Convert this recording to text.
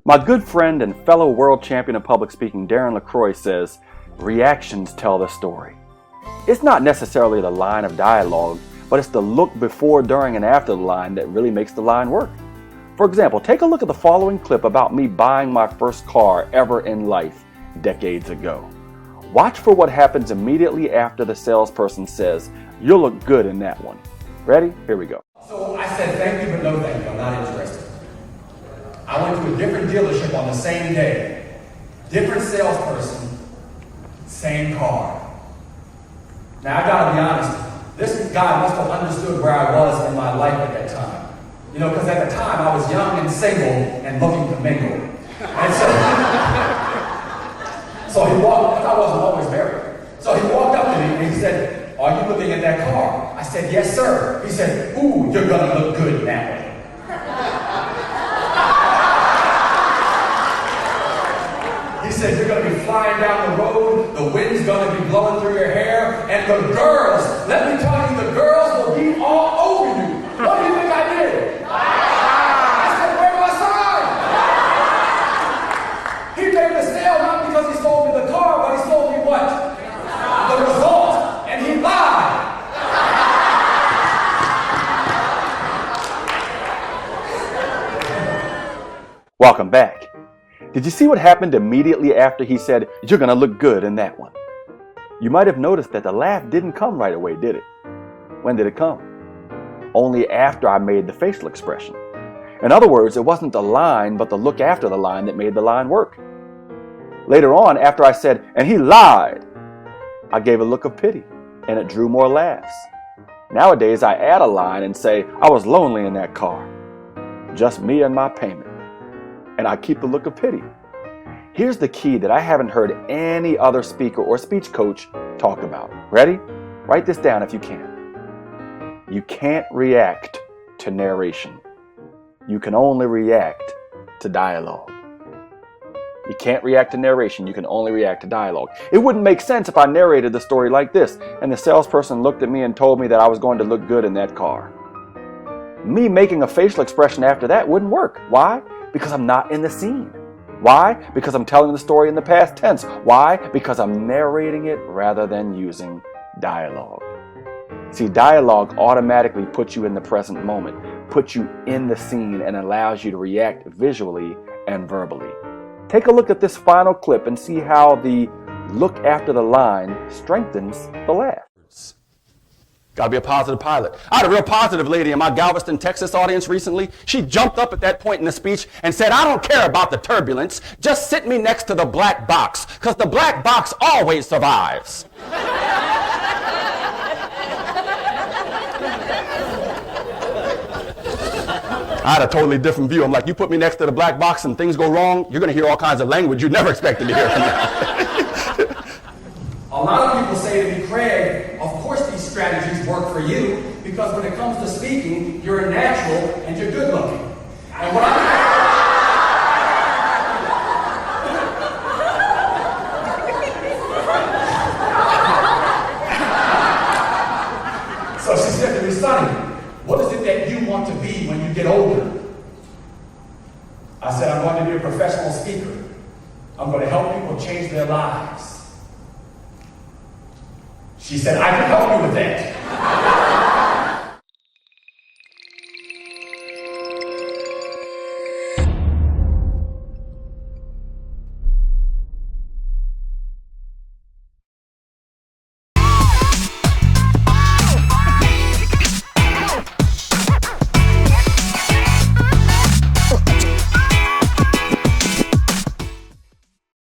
My good friend and fellow world champion of public speaking, Darren LaCroix, says, reactions tell the story. It's not necessarily the line of dialogue, but it's the look before, during, and after the line that really makes the line work. For example, take a look at the following clip about me buying my first car ever in life decades ago. Watch for what happens immediately after the salesperson says, "You'll look good in that one." Ready? Here we go. So I said, "Thank you, but no thank you. I'm not interested." I went to a different dealership on the same day. Different salesperson, same car. Now I gotta be honest, this guy must have understood where I was in my life at that time. You know, because at the time I was young and single and looking to mingle. And so he walked, because I wasn't always married. So he walked up to me and he said, "Are you looking at that car?" I said, "Yes, sir." He said, "Ooh, you're gonna look good in that one." He said, "You're gonna be flying down the road, the wind's gonna be blowing through your hair, and the girls, let me tell you, the girls will be all over you." What do you think I did? I said, "Where do I sign?" He made the sale not because he sold me the car, but he sold me what? The result. And he lied. Welcome back. Did you see what happened immediately after he said, "You're gonna look good in that one"? You might have noticed that the laugh didn't come right away, did it? When did it come? Only after I made the facial expression. In other words, it wasn't the line, but the look after the line that made the line work. Later on, after I said, "And he lied," I gave a look of pity, and it drew more laughs. Nowadays, I add a line and say, "I was lonely in that car. Just me and my payment." And I keep the look of pity. Here's the key that I haven't heard any other speaker or speech coach talk about. Ready? Write this down if you can. You can't react to narration. You can only react to dialogue. You can't react to narration. You can only react to dialogue. It wouldn't make sense if I narrated the story like this and the salesperson looked at me and told me that I was going to look good in that car. Me making a facial expression after that wouldn't work. Why? Because I'm not in the scene. Why? Because I'm telling the story in the past tense. Why? Because I'm narrating it rather than using dialogue. See, dialogue automatically puts you in the present moment, puts you in the scene, and allows you to react visually and verbally. Take a look at this final clip and see how the look after the line strengthens the laugh. Gotta be a positive pilot. I had a real positive lady in my Galveston, Texas audience recently. She jumped up at that point in the speech and said, "I don't care about the turbulence. Just sit me next to the black box, because the black box always survives." I had a totally different view. I'm like, you put me next to the black box and things go wrong, you're going to hear all kinds of language you never expected to hear from me. A lot of people say to me, "Craig, of course these strategies work for you, because when it comes to speaking, you're a natural and you're good looking." And what So she said to me, "Sonny, what is it that you want to be when you get older?" I said, "I'm going to be a professional speaker. I'm going to help people change their lives." She said, "I can help you with that."